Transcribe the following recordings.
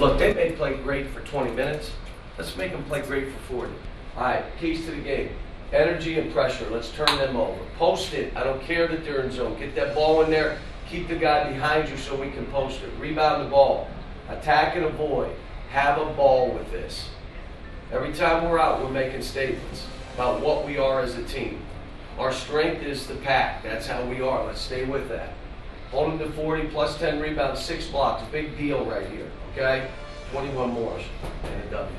Look, they may play great for 20 minutes. Let's make them play great for 40. All right, keys to the game. Energy and pressure. Let's turn them over. Post it. I don't care that they're in zone. Get that ball in there. Keep the guy behind you so we can post it. Rebound the ball. Attack and avoid. Have a ball with this. Every time we're out, we're making statements about what we are as a team. Our strength is the pack. That's how we are. Let's stay with that. Hold them to 40, plus 10 rebounds, 6 blocks. Big deal right here, okay? 21 more and a W.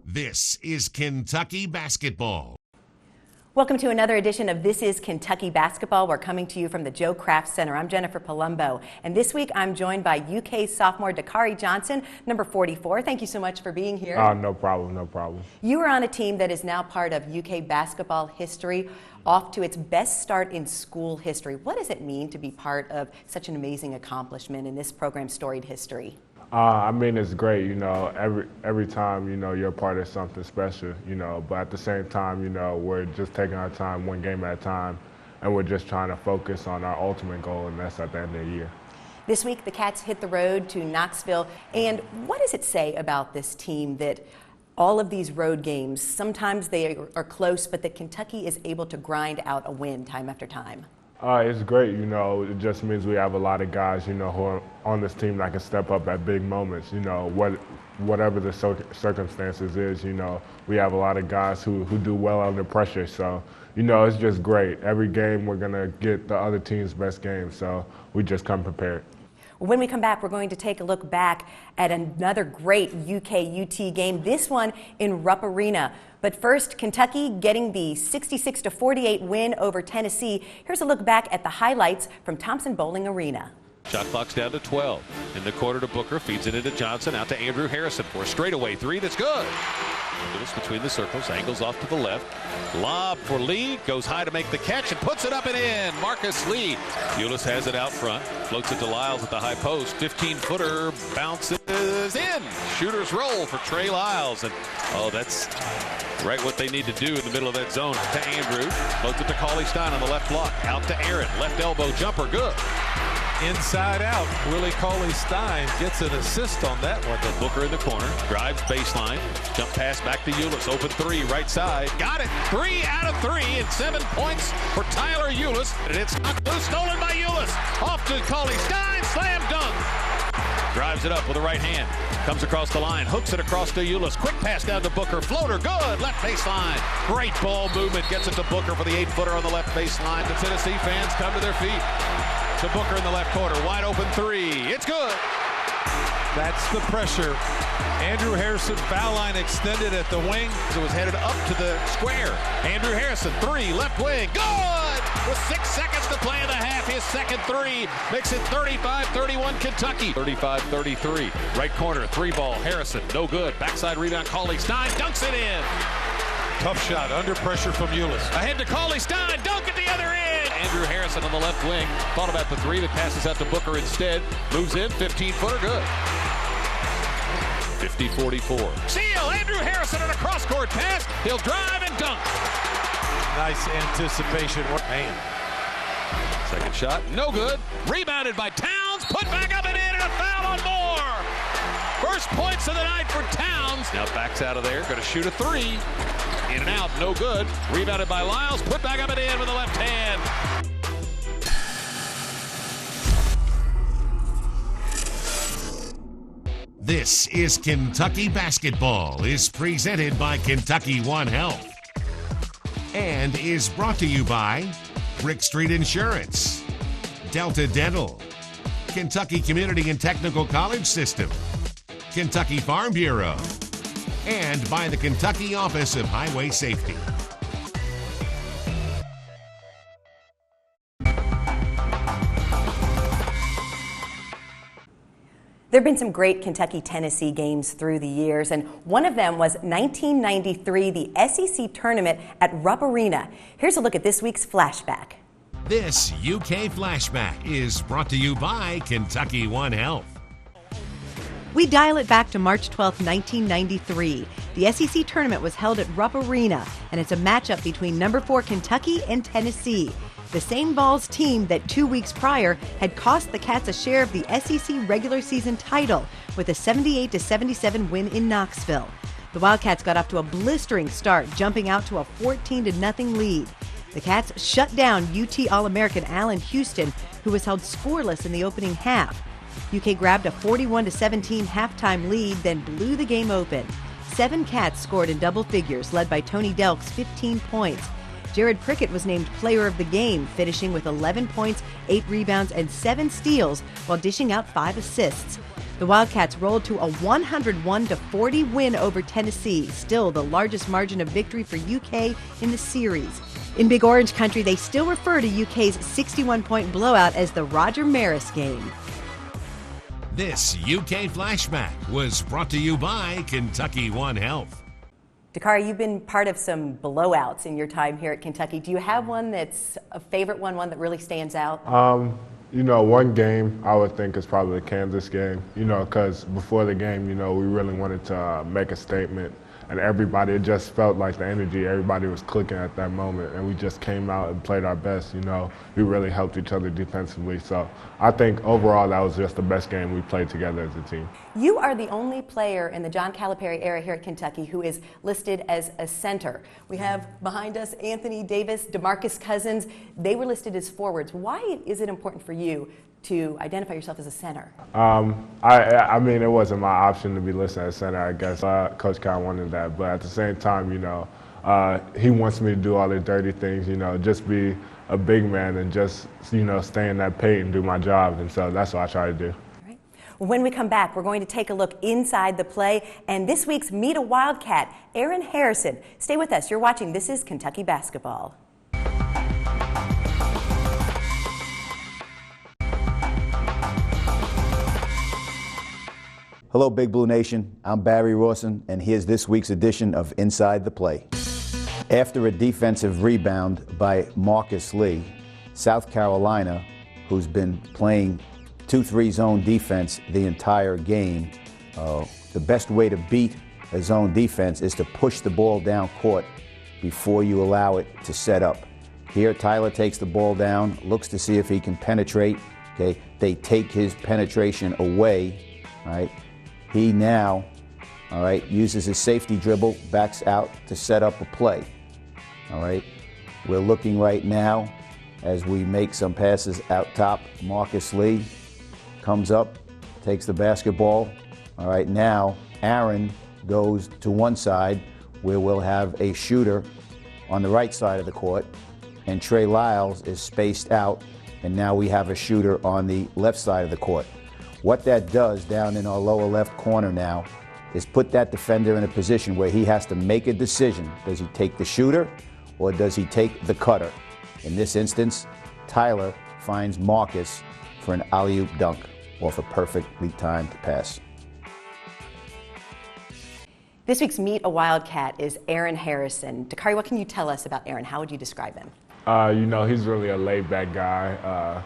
This is Kentucky basketball. Welcome to another edition of This is Kentucky Basketball. We're coming to you from the Joe Kraft Center. I'm Jennifer Palumbo, and this week I'm joined by UK sophomore Dakari Johnson, number 44. Thank you so much for being here. No problem, no problem. You are on a team that is now part of UK basketball history, off to its best start in school history. What does it mean to be part of such an amazing accomplishment in this program's storied history? I mean, it's great, you know, every time, you know, you're a part of something special, you know, but at the same time, you know, we're just taking our time one game at a time, and we're just trying to focus on our ultimate goal, and that's at the end of the year. This week, the Cats hit the road to Knoxville, and what does it say about this team that all of these road games, sometimes they are close, but that Kentucky is able to grind out a win time after time? It's great, you know, it just means we have a lot of guys, you know, who are on this team that can step up at big moments, you know, whatever the circumstances is, you know, we have a lot of guys who do well under pressure, so, you know, it's just great. Every game we're going to get the other team's best game, so we just come prepared. When we come back, we're going to take a look back at another great UK-UT game, this one in Rupp Arena. But first, Kentucky getting the 66-48 win over Tennessee. Here's a look back at the highlights from Thompson-Boling Arena. Shot clock's down to 12. In the corner to Booker, feeds it into Johnson, out to Andrew Harrison for a straightaway three that's good. Ulis between the circles, angles off to the left. Lob for Lee, goes high to make the catch and puts it up and in. Marcus Lee. Ulis has it out front, floats it to Lyles at the high post. 15-footer bounces in. Shooter's roll for Trey Lyles. And oh, that's right what they need to do in the middle of that zone. To Andrew, floats it to Cauley Stein on the left block. Out to Aaron, left elbow jumper, good. Inside out, Willie Cauley-Stein gets an assist on that one. The Booker in the corner, drives baseline, jump pass back to Ulis, open three, right side, got it, 3 out of 3, and 7 points for Tyler Ulis, and it's knocked loose, stolen by Ulis, off to Cauley-Stein, slam dunk, drives it up with the right hand, comes across the line, hooks it across to Ulis, quick pass down to Booker, floater, good, left baseline, great ball movement, gets it to Booker for the 8-footer on the left baseline. The Tennessee fans come to their feet. To Booker in the left corner, wide open three. It's good. That's the pressure. Andrew Harrison, foul line extended at the wing. It was headed up to the square. Andrew Harrison, three, left wing, good! With 6 seconds to play in the half, his second three makes it 35-31 Kentucky. 35-33, right corner, three ball, Harrison, no good. Backside rebound, Cauley-Stein dunks it in. Tough shot, under pressure from Ulis. Ahead to Cauley-Stein, dunk at the other end. Andrew Harrison on the left wing. Thought about the three, that passes out to Booker instead. Moves in, 15-footer, good. 50-44. Seal, Andrew Harrison on a cross-court pass. He'll drive and dunk. Nice anticipation. Man. Second shot, no good. Rebounded by Towns, put back up and in, and a foul on Moore. First points of the night for Towns. Now backs out of there, going to shoot a three. In and out, no good. Rebounded by Lyles, put back up and in with the left hand. This is Kentucky Basketball is presented by Kentucky One Health and is brought to you by Brick Street Insurance, Delta Dental, Kentucky Community and Technical College System, Kentucky Farm Bureau, and by the Kentucky Office of Highway Safety. There have been some great Kentucky-Tennessee games through the years, and one of them was 1993, the SEC tournament at Rupp Arena. Here's a look at this week's flashback. This UK Flashback is brought to you by Kentucky One Health. We dial it back to March 12, 1993. The SEC tournament was held at Rupp Arena, and it's a matchup between number 4 Kentucky and Tennessee. the same Vols team that 2 weeks prior had cost the Cats a share of the SEC regular season title with a 78-77 win in Knoxville. The Wildcats got off to a blistering start, jumping out to a 14-0 lead. The Cats shut down UT All-American Allen Houston, who was held scoreless in the opening half. UK grabbed a 41-17 halftime lead, then blew the game open. 7 Cats scored in double figures, led by Tony Delk's 15 points. Jared Prickett was named player of the game, finishing with 11 points, 8 rebounds, and 7 steals, while dishing out 5 assists. The Wildcats rolled to a 101-40 win over Tennessee, still the largest margin of victory for UK in the series. In Big Orange Country, they still refer to UK's 61-point blowout as the Roger Maris game. This UK Flashback was brought to you by Kentucky One Health. Dakari, you've been part of some blowouts in your time here at Kentucky. Do you have one that's a favorite one that really stands out? You know, one game I would think is probably the Kansas game, you know, because before the game, you know, we really wanted to make a statement, and everybody, it just felt like the energy, everybody was clicking at that moment, and we just came out and played our best, you know. We really helped each other defensively, so I think overall that was just the best game we played together as a team. You are the only player in the John Calipari era here at Kentucky who is listed as a center. We have behind us Anthony Davis, DeMarcus Cousins. They were listed as forwards. Why is it important for you to identify yourself as a center? I mean, it wasn't my option to be listed as center, I guess. Coach Kyle wanted that, but at the same time, you know, he wants me to do all the dirty things, you know, just be a big man and just, you know, stay in that paint and do my job, and so that's what I try to do. When we come back, we're going to take a look inside the play and this week's Meet a Wildcat, Aaron Harrison. Stay with us. You're watching This is Kentucky Basketball. Hello, Big Blue Nation. I'm Barry Rawson, and here's this week's edition of Inside the Play. After a defensive rebound by Marcus Lee, South Carolina, who's been playing 2-3 zone defense the entire game, the best way to beat a zone defense is to push the ball down court before you allow it to set up. Here, Tyler takes the ball down, looks to see if he can penetrate. Okay, they take his penetration away. All right, he now, all right, uses his safety dribble, backs out to set up a play. All right, we're looking right now as we make some passes out top. Marcus Lee comes up, takes the basketball. All right, now Aaron goes to one side where we'll have a shooter on the right side of the court, and Trey Lyles is spaced out, and now we have a shooter on the left side of the court. What that does down in our lower left corner now is put that defender in a position where he has to make a decision. Does he take the shooter or does he take the cutter? In this instance, Tyler finds Marcus for an alley-oop dunk off a perfectly timed pass. This week's Meet a Wildcat is Aaron Harrison. Dakari, what can you tell us about Aaron? How would you describe him? You know, he's really a laid-back guy.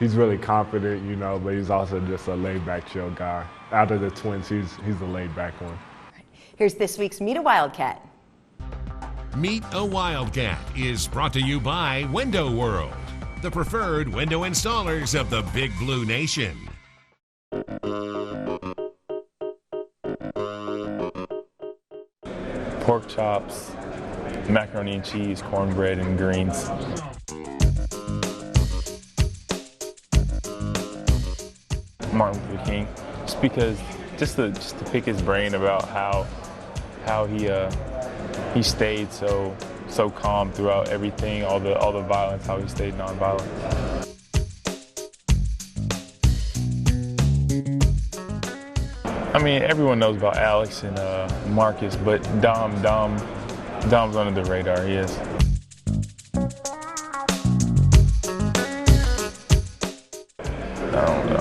He's really confident, you know, but he's also just a laid-back, chill guy. Out of the twins, he's the laid-back one. Right. Here's this week's Meet a Wildcat. Meet a Wildcat is brought to you by Window World, the preferred window installers of the Big Blue Nation. Pork chops, macaroni and cheese, cornbread, and greens. Martin Luther King, just because, just to pick his brain about how he stayed so calm throughout everything, all the violence, how he stayed nonviolent. I mean, everyone knows about Alex and Marcus, but Dom's under the radar. He is. I don't know.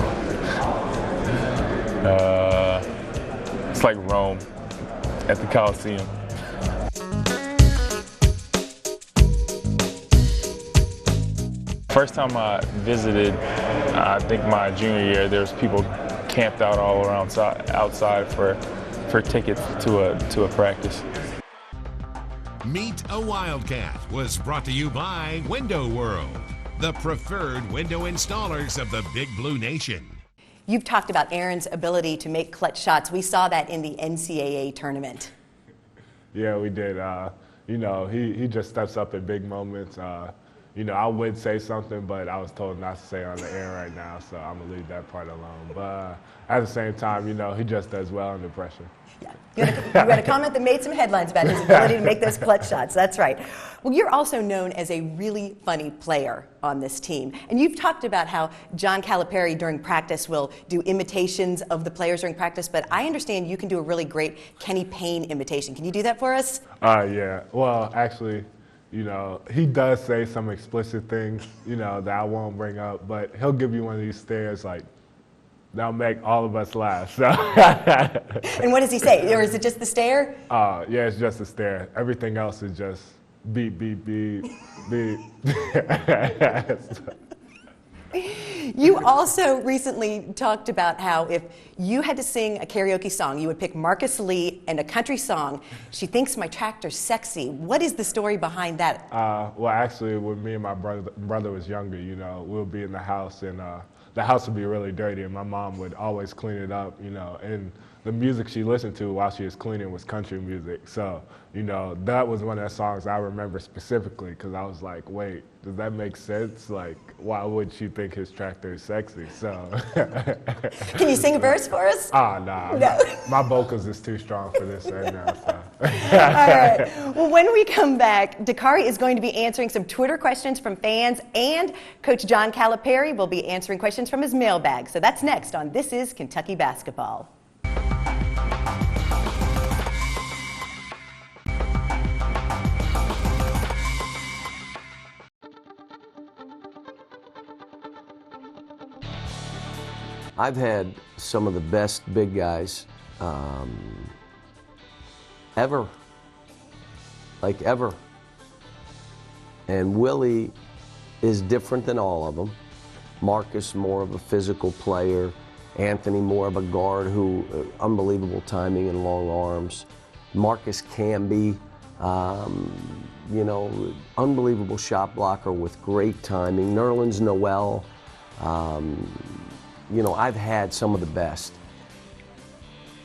It's like Rome at the Coliseum. First time I visited, I think my junior year, there was people camped out all around outside for tickets to a practice. Meet a Wildcat was brought to you by Window World, the preferred window installers of the Big Blue Nation. You've talked about Aaron's ability to make clutch shots. We saw that in the NCAA tournament. Yeah, we did. You know, he just steps up at big moments. You know, I would say something, but I was told not to say on the air right now, so I'm going to leave that part alone. But at the same time, you know, he just does well under pressure. Yeah. You had a comment that made some headlines about his ability to make those clutch shots. That's right. Well, you're also known as a really funny player on this team. And you've talked about how John Calipari during practice will do imitations of the players during practice, but I understand you can do a really great Kenny Payne imitation. Can you do that for us? Yeah. Well, actually, you know, he does say some explicit things, you know, that I won't bring up, but he'll give you one of these stares like, that'll make all of us laugh. So. And what does he say? Or is it just the stare? Yeah, it's just a stare. Everything else is just beep, beep, beep, beep. You also recently talked about how if you had to sing a karaoke song, you would pick Marcus Lee and a country song, She Thinks My Tractor's Sexy. What is the story behind that? Well, actually, when me and my brother was younger, you know, we'll be in the house and the house would be really dirty and my mom would always clean it up, you know, and the music she listened to while she was cleaning was country music. So, you know, that was one of the songs I remember specifically because I was like, wait, does that make sense? Like, why would she think his tractor is sexy? So. Can you sing a verse for us? Nah. No. My vocals is too strong for this right now. So. All right. Well, when we come back, Dakari is going to be answering some Twitter questions from fans, and Coach John Calipari will be answering questions from his mailbag. So that's next on This is Kentucky Basketball. I've had some of the best big guys ever. And Willie is different than all of them. Marcus, more of a physical player. Anthony, more of a guard who, unbelievable timing and long arms. Marcus can be, you know, unbelievable shot blocker with great timing. Nerlens Noel, you know, I've had some of the best.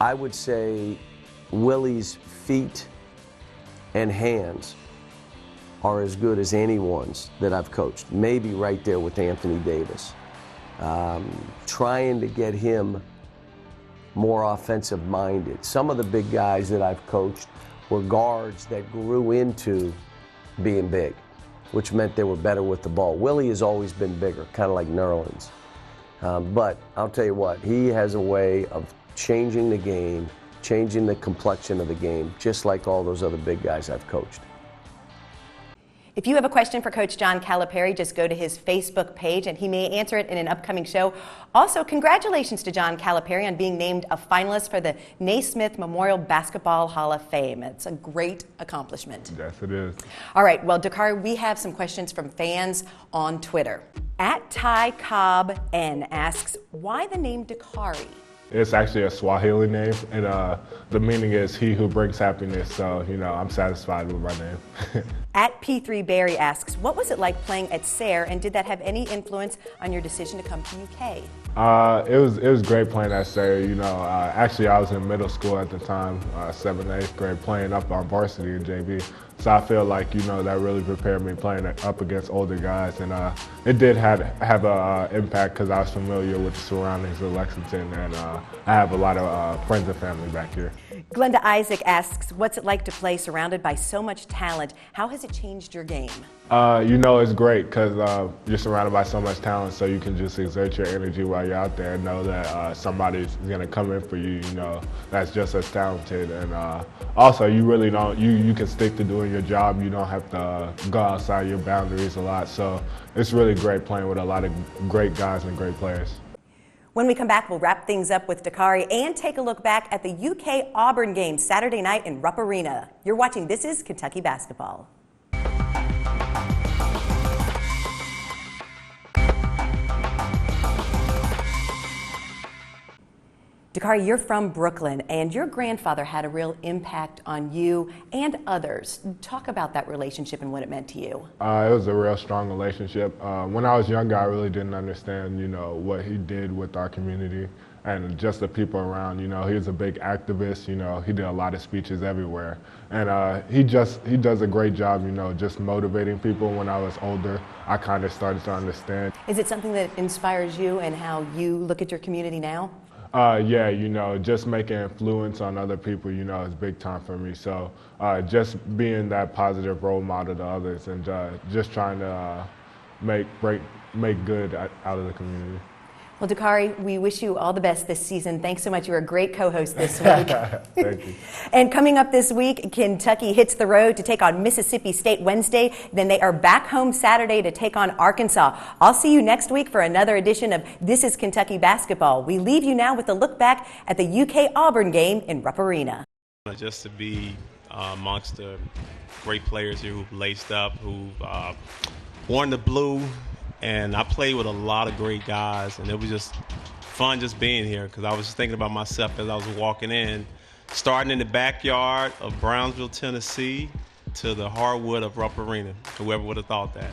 I would say Willie's feet and hands are as good as anyone's that I've coached. Maybe right there with Anthony Davis. Trying to get him more offensive minded. Some of the big guys that I've coached were guards that grew into being big, which meant they were better with the ball. Willie has always been bigger, kind of like Nerlens. But I'll tell you what, he has a way of changing the game, changing the complexion of the game, just like all those other big guys I've coached. If you have a question for Coach John Calipari, just go to his Facebook page and he may answer it in an upcoming show. Also, congratulations to John Calipari on being named a finalist for the Naismith Memorial Basketball Hall of Fame. It's a great accomplishment. Yes, it is. All right, well, Dakari, we have some questions from fans on Twitter. @TyCobbN asks, why the name Dakari? It's actually a Swahili name, and the meaning is he who brings happiness, so, you know, I'm satisfied with my name. @P3Barry asks, what was it like playing at Sayre, and did that have any influence on your decision to come to UK? It was great playing at Sayre, you know. Actually, I was in middle school at the time, 7th, 8th grade, playing up on varsity in JV. So I feel like, you know, that really prepared me playing up against older guys, and it did have an impact because I was familiar with the surroundings of Lexington, and I have a lot of friends and family back here. Glenda Isaac asks, what's it like to play surrounded by so much talent? How has it changed your game? You know, it's great because you're surrounded by so much talent, so you can just exert your energy while you're out there and know that somebody's going to come in for you, you know, that's just as talented. And also, you really don't, you can stick to doing your job. You don't have to go outside your boundaries a lot. So it's really great playing with a lot of great guys and great players. When we come back, we'll wrap things up with Dakari and take a look back at the UK Auburn game Saturday night in Rupp Arena. You're watching This is Kentucky Basketball. Dakari, you're from Brooklyn, and your grandfather had a real impact on you and others. Talk about that relationship and what it meant to you. It was a real strong relationship. When I was younger, I really didn't understand, what he did with our community and just the people around. He was a big activist. He did a lot of speeches everywhere, and he does a great job. Just motivating people. When I was older, I kind of started to understand. Is it something that inspires you and how you look at your community now? Yeah, just making influence on other people, is big time for me. So just being that positive role model to others and just trying to make good out of the community. Well, Dakari, we wish you all the best this season. Thanks so much. You're a great co-host this week. Thank you. And coming up this week, Kentucky hits the road to take on Mississippi State Wednesday. Then they are back home Saturday to take on Arkansas. I'll see you next week for another edition of This is Kentucky Basketball. We leave you now with a look back at the UK Auburn game in Rupp Arena. Just to be amongst the great players here who've laced up, who've worn the blue. And I played with a lot of great guys, and it was just fun just being here because I was just thinking about myself as I was walking in, starting in the backyard of Brownsville, Tennessee, to the hardwood of Rupp Arena. Whoever would have thought that.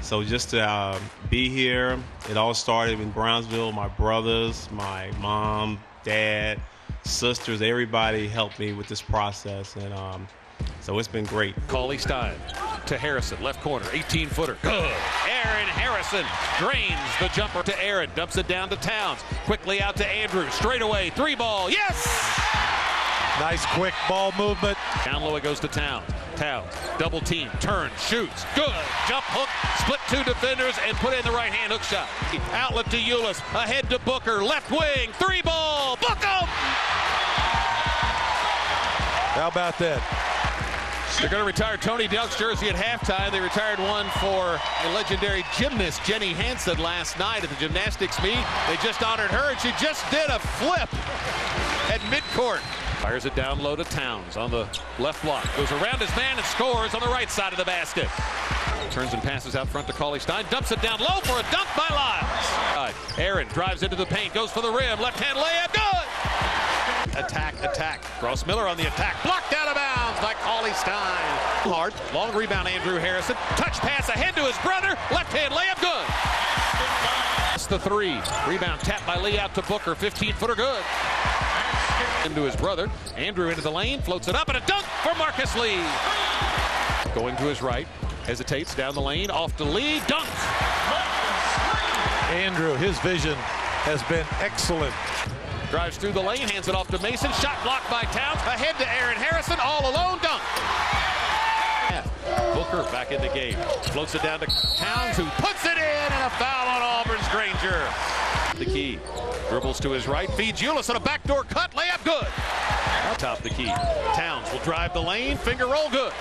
So just to be here, it all started in Brownsville. My brothers, my mom, dad, sisters, everybody helped me with this process, and so it's been great. Cauley Stein to Harrison, left corner, 18-footer, good. Aaron Harrison drains the jumper to Aaron, dumps it down to Towns, quickly out to Andrew, straight away, 3-ball, yes! Nice quick ball movement. Down low it goes to Towns. Towns, double team, turns, shoots, good. Jump hook, split two defenders, and put in the right hand hook shot. Outlet to Ulis, ahead to Booker, left wing, 3-ball, book 'em! How about that? They're going to retire Tony Delk's jersey at halftime. They retired one for the legendary gymnast Jenny Hansen last night at the gymnastics meet. They just honored her, and she just did a flip at midcourt. Fires it down low to Towns on the left block. Goes around his man and scores on the right side of the basket. Turns and passes out front to Cauley Stein. Dumps it down low for a dunk by Lyles. Aaron drives into the paint, goes for the rim. Left-hand layup, good! Attack. Ross Miller on the attack. Blocked out of bounds by Cauley Stein. Hard. Long rebound, Andrew Harrison. Touch pass ahead to his brother. Left-hand layup, good. That's the three. Rebound tapped by Lee out to Booker. 15-footer, good. Into his brother. Andrew into the lane. Floats it up, and a dunk for Marcus Lee. Going to his right. Hesitates down the lane. Off to Lee. Dunk. Andrew, his vision has been excellent. Drives through the lane, hands it off to Mason. Shot blocked by Towns. Ahead to Aaron Harrison. All alone, dunk. Booker back in the game. Floats it down to Towns, who puts it in, and a foul on Auburn's Granger. The key. Dribbles to his right. Feeds Ulis on a backdoor cut. Layup, good. Top the key. Towns will drive the lane. Finger roll, good.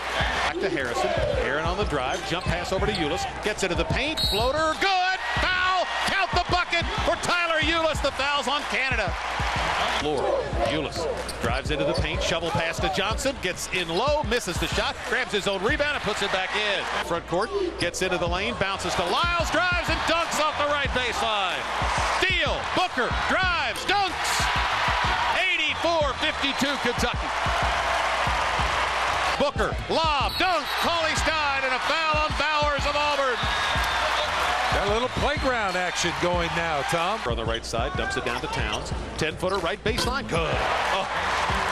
Back to Harrison. Aaron on the drive. Jump pass over to Ulis. Gets into the paint. Floater, good. Foul. Count the bucket for Tyler Ulis. The foul's on Canada. Floor. Ulis drives into the paint. Shovel pass to Johnson. Gets in low. Misses the shot. Grabs his own rebound and puts it back in. Front court. Gets into the lane. Bounces to Lyles. Drives and dunks off the right baseline. Steal. Booker. Drives. Dunks. 84-52 Kentucky. Booker. Lob. Dunk. Cauley Stein and a foul on Bowers of Auburn. Got a little playground action going now, Tom. On the right side, dumps it down to Towns. 10-footer right baseline, good. Oh.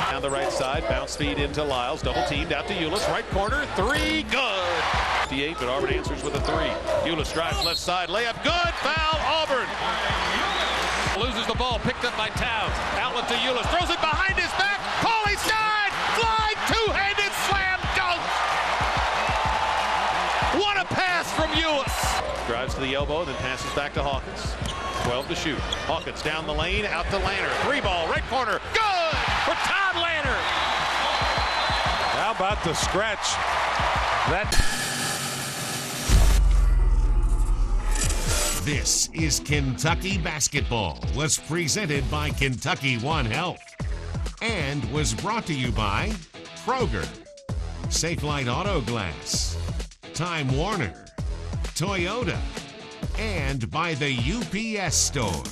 Down the right side, bounce feed into Lyles. Double teamed out to Ulis. Right corner, three, good. 58, but Auburn answers with a three. Ulis drives left side, layup, good. Foul, Auburn. Loses the ball, picked up by Towns. Outlet to Ulis, throws it behind his back. Cauley Stein, fly, two-handed slam dunk. What a pass from Ulis. Drives to the elbow, then passes back to Hawkins. 12 to shoot. Hawkins down the lane, out to Lanner. 3-ball, right corner. Good for Todd Lanner. How about the scratch? This is Kentucky Basketball, was presented by Kentucky One Health and was brought to you by Kroger, Safelite Auto Glass, Time Warner, Toyota, and by the UPS Store.